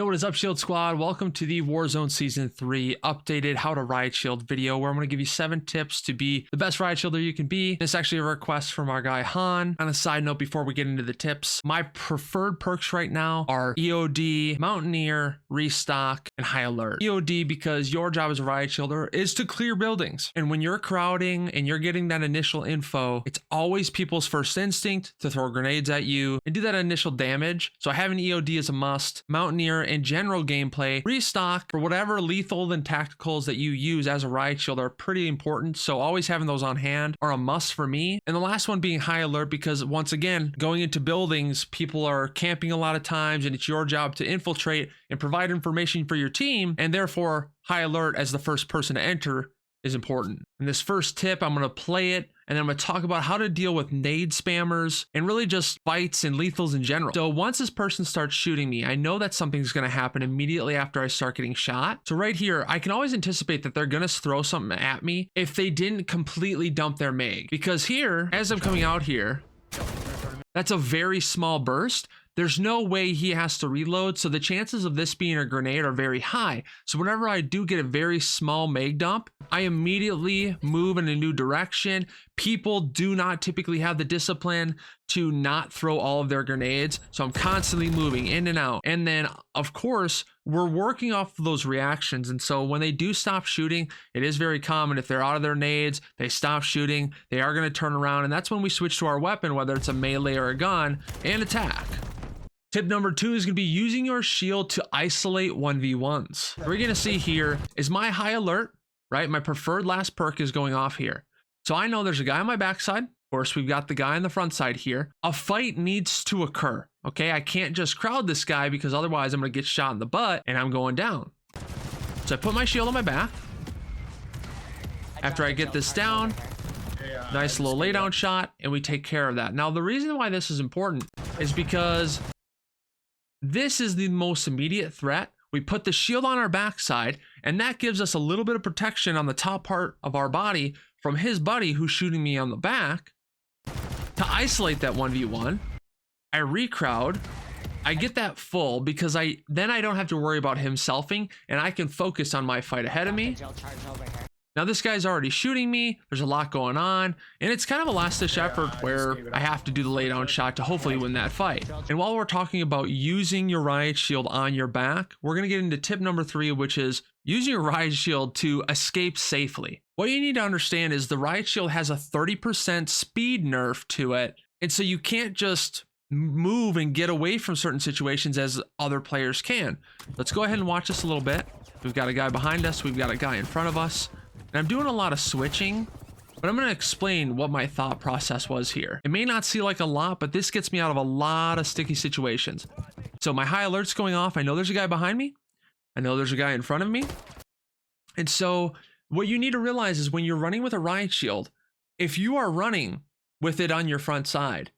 Yo, what is up, Shield Squad? Welcome to the Warzone Season 3 updated How to Riot Shield video, where I'm going to give you 7 tips to be the best Riot Shielder you can be. It's actually a request from our guy Han. On a side note, before we get into the tips, my preferred perks right now are EOD, Mountaineer, Restock, and High Alert. EOD because your job as a Riot Shielder is to clear buildings. And when you're crowding and you're getting that initial info, it's always people's first instinct to throw grenades at you and do that initial damage. So having EOD is a must. Mountaineer in general gameplay, Restock for whatever lethal and tacticals that you use as a Riot Shield are pretty important, so always having those on hand are a must for me. And the last one being High Alert, because once again, going into buildings, people are camping a lot of times and it's your job to infiltrate and provide information for your team, and therefore High Alert as the first person to enter is important. In this first tip, I'm going to play it and then I'm going to talk about how to deal with nade spammers and really just fights and lethals in general. So once this person starts shooting me, I know that something's going to happen immediately after I start getting shot. So right here, I can always anticipate that they're going to throw something at me if they didn't completely dump their mag. Because here, as I'm coming out here, that's a very small burst. There's no way he has to reload, so the chances of this being a grenade are very high. So whenever I do get a very small mag dump, I immediately move in a new direction. People do not typically have the discipline to not throw all of their grenades, so I'm constantly moving in and out. And then, of course, we're working off of those reactions, and so when they do stop shooting, it is very common. If they're out of their nades, they stop shooting, they are going to turn around, and that's when we switch to our weapon, whether it's a melee or a gun, and attack. Tip number 2 is going to be using your shield to isolate 1v1s. What we're going to see here is my High Alert, right? My preferred last perk is going off here. So I know there's a guy on my backside. Of course, we've got the guy on the front side here. A fight needs to occur, okay? I can't just crowd this guy because otherwise I'm going to get shot in the butt and I'm going down. So I put my shield on my back. After I get this down, nice little laydown shot, and we take care of that. Now, the reason why this is important is because this is the most immediate threat. We put the shield on our backside, and that gives us a little bit of protection on the top part of our body from his buddy who's shooting me on the back. To isolate that 1v1, I recrowd. I get that full because then I don't have to worry about him selfing, and I can focus on my fight ahead of me. Now this guy's already shooting me, there's a lot going on, and it's kind of a last-ditch effort where I have to do the laydown shot to hopefully win that fight. And while we're talking about using your Riot Shield on your back, we're going to get into tip number 3, which is using your Riot Shield to escape safely. What you need to understand is the Riot Shield has a 30% speed nerf to it, and so you can't just move and get away from certain situations as other players can. Let's go ahead and watch this a little bit. We've got a guy behind us, we've got a guy in front of us. And I'm doing a lot of switching, but I'm going to explain what my thought process was here. It may not seem like a lot, but this gets me out of a lot of sticky situations. So my High Alert's going off. I know there's a guy behind me. I know there's a guy in front of me. And so what you need to realize is when you're running with a Riot Shield, if you are running with it on your front side,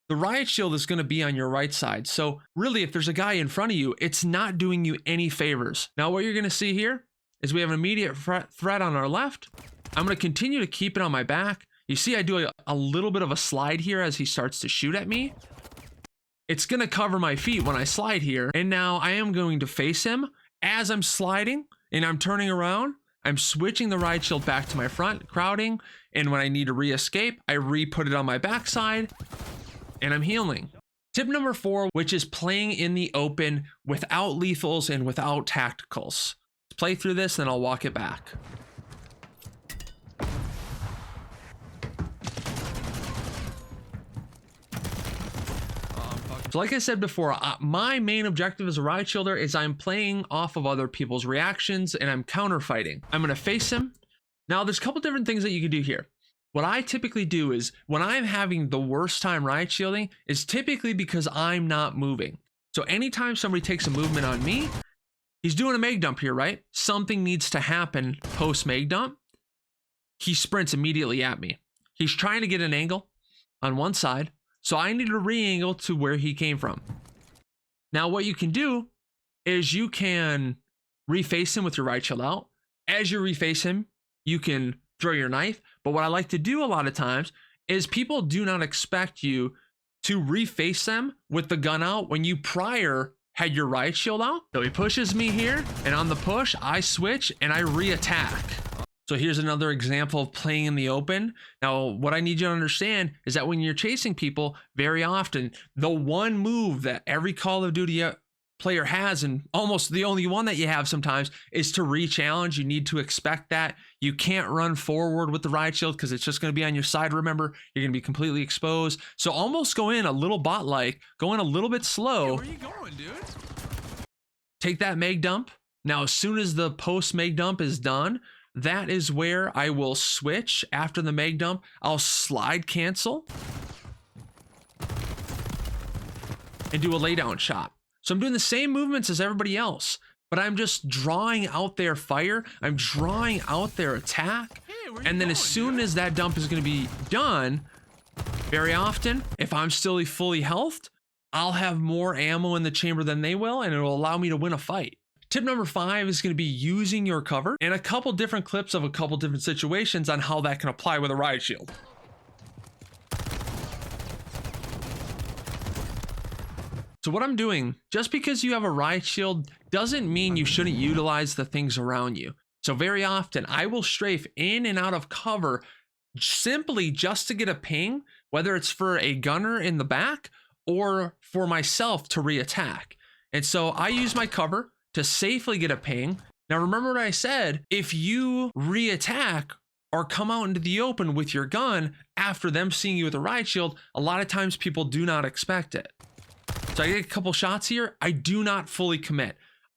the Riot Shield is going to be on your right side. So really, if there's a guy in front of you, it's not doing you any favors. Now, what you're going to see here is we have an immediate threat on our left. I'm going to continue to keep it on my back. You see I do a little bit of a slide here as he starts to shoot at me. It's going to cover my feet when I slide here. And now I am going to face him as I'm sliding and I'm turning around. I'm switching the Riot Shield back to my front, crowding. And when I need to re-escape, I re-put it on my backside and I'm healing. Tip number 4, which is playing in the open without lethals and without tacticals. Play through this, then I'll walk it back. So like I said before, my main objective as a Riot Shielder is I'm playing off of other people's reactions and I'm counter fighting. I'm going to face him. Now there's a couple different things that you can do here. What I typically do is when I'm having the worst time Riot Shielding is typically because I'm not moving. So anytime somebody takes a movement on me, he's doing a mag dump here, right? Something needs to happen post mag dump. He sprints immediately at me. He's trying to get an angle on one side, so I need to re-angle to where he came from. Now, what you can do is you can reface him with your Riot Shield out. As you reface him, you can throw your knife. But what I like to do a lot of times is people do not expect you to reface them with the gun out when you prior had your riot shield out. So he pushes me here, and on the push, I switch and I re-attack. So here's another example of playing in the open. Now, what I need you to understand is that when you're chasing people, very often, the one move that every Call of Duty player has, and almost the only one that you have sometimes, is to re-challenge. You need to expect that. You can't run forward with the riot shield because it's just going to be on your side. Remember, you're going to be completely exposed. So almost go in a little bot-like, go in a little bit slow. Hey, where you going, dude? Take that mag dump. Now, as soon as the post mag dump is done, that is where I will switch. After the mag dump, I'll slide cancel and do a laydown shot. So I'm doing the same movements as everybody else, but I'm just drawing out their fire. I'm drawing out their attack. Hey, And then as soon as that dump is going to be done, very often, if I'm still fully healthed, I'll have more ammo in the chamber than they will, and it will allow me to win a fight. Tip number 5 is going to be using your cover, and a couple different clips of a couple different situations on how that can apply with a riot shield. So what I'm doing, just because you have a riot shield doesn't mean you shouldn't utilize the things around you. So very often I will strafe in and out of cover simply just to get a ping, whether it's for a gunner in the back or for myself to re-attack. And so I use my cover to safely get a ping. Now remember what I said, if you re-attack or come out into the open with your gun after them seeing you with a riot shield, a lot of times people do not expect it. So I get a couple shots here. I do not fully commit.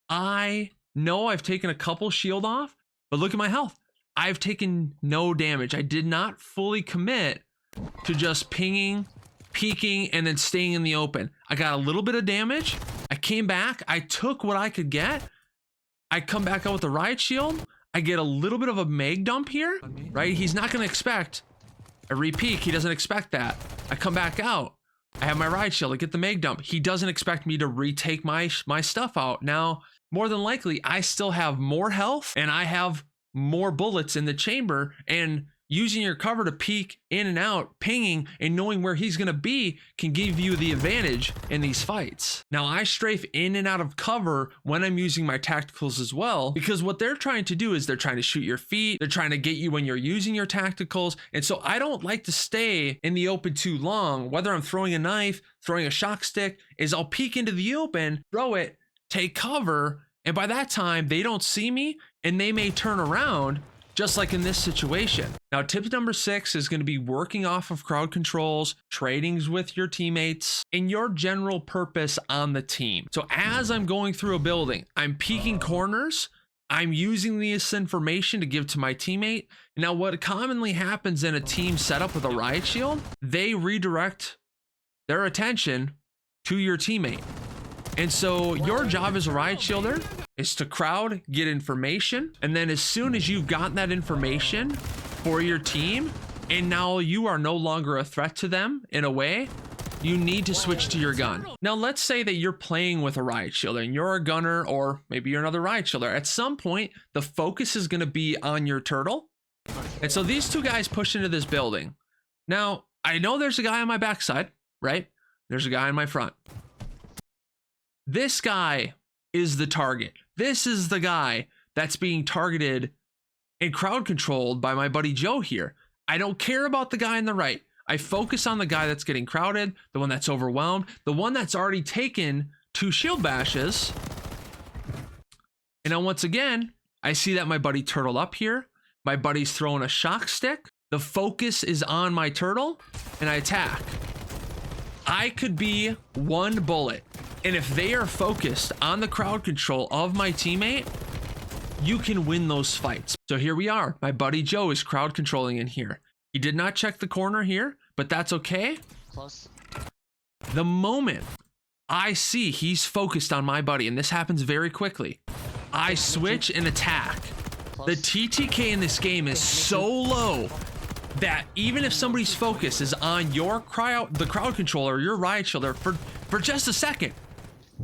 I know I've taken a couple shield off, but look at my health. I've taken no damage. I did not fully commit to just pinging, peeking, and then staying in the open. I got a little bit of damage. I came back. I took what I could get. I come back out with the riot shield. I get a little bit of a mag dump here, right? He's not going to expect a re-peek. He doesn't expect that. I come back out. I have my riot shield. I get the mag dump. He doesn't expect me to retake my stuff out. Now, more than likely, I still have more health and I have more bullets in the chamber, and using your cover to peek in and out, pinging, and knowing where he's going to be can give you the advantage in these fights. Now, I strafe in and out of cover when I'm using my tacticals as well, because what they're trying to do is they're trying to shoot your feet. They're trying to get you when you're using your tacticals. And so I don't like to stay in the open too long. Whether I'm throwing a knife, throwing a shock stick, is I'll peek into the open, throw it, take cover, and by that time, they don't see me and they may turn around, just like in this situation. Now, tip number 6 is going to be working off of crowd controls, tradings with your teammates, and your general purpose on the team. So as I'm going through a building, I'm peeking corners, I'm using this information to give to my teammate. Now, what commonly happens in a team setup with a riot shield, they redirect their attention to your teammate. And so your job as a riot shielder is to crowd, get information, and then as soon as you've gotten that information for your team, and now you are no longer a threat to them in a way, you need to switch to your gun. Now, let's say that you're playing with a riot shielder and you're a gunner, or maybe you're another riot shielder. At some point, the focus is going to be on your turtle. And so these two guys push into this building. Now, I know there's a guy on my backside, right? There's a guy on my front. This guy is the target. This is the guy that's being targeted and crowd controlled by my buddy Joe here. I don't care about the guy on the right. I focus on the guy that's getting crowded, the one that's overwhelmed, the one that's already taken 2 shield bashes. And now once again, I see that my buddy turtled up here. My buddy's throwing a shock stick. The focus is on my turtle and I attack. I could be one bullet. And if they are focused on the crowd control of my teammate, you can win those fights. So here we are. My buddy Joe is crowd controlling in here. He did not check the corner here, but that's okay. Close. The moment I see he's focused on my buddy, and this happens very quickly, I switch and attack. The TTK in this game is so low that even if somebody's focus is on the crowd controller, your riot shielder for just a second,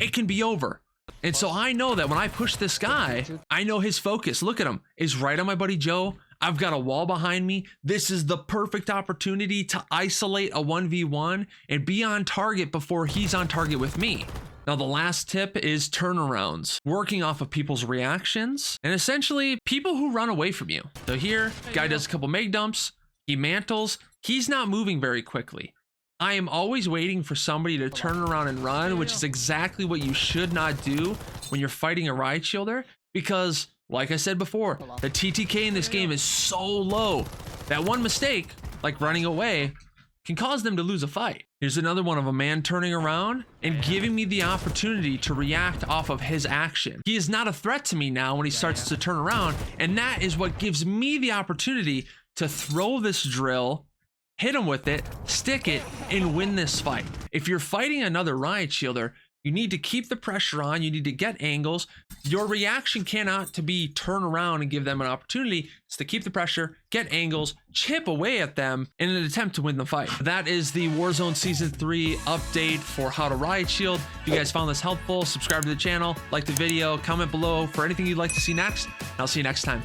it can be over. And so I know that when I push this guy, I know his focus, look at him, is right on my buddy Joe. I've got a wall behind me. This is the perfect opportunity to isolate a 1v1 and be on target before he's on target with me. Now, the last tip is turnarounds, working off of people's reactions and essentially people who run away from you. So here, guy does a couple meg dumps, he mantles, he's not moving very quickly. I am always waiting for somebody to turn around and run, which is exactly what you should not do when you're fighting a Riot Shielder, because like I said before, the TTK in this game is so low that one mistake, like running away, can cause them to lose a fight. Here's another one of a man turning around and giving me the opportunity to react off of his action. He is not a threat to me now when he starts to turn around, and that is what gives me the opportunity to throw this drill, hit him with it, stick it, and win this fight. If you're fighting another Riot Shielder, you need to keep the pressure on, you need to get angles. Your reaction cannot to be turn around and give them an opportunity. It's to keep the pressure, get angles, chip away at them in an attempt to win the fight. That is the Warzone Season 3 update for how to Riot Shield. If you guys found this helpful, subscribe to the channel, like the video, comment below for anything you'd like to see next, and I'll see you next time.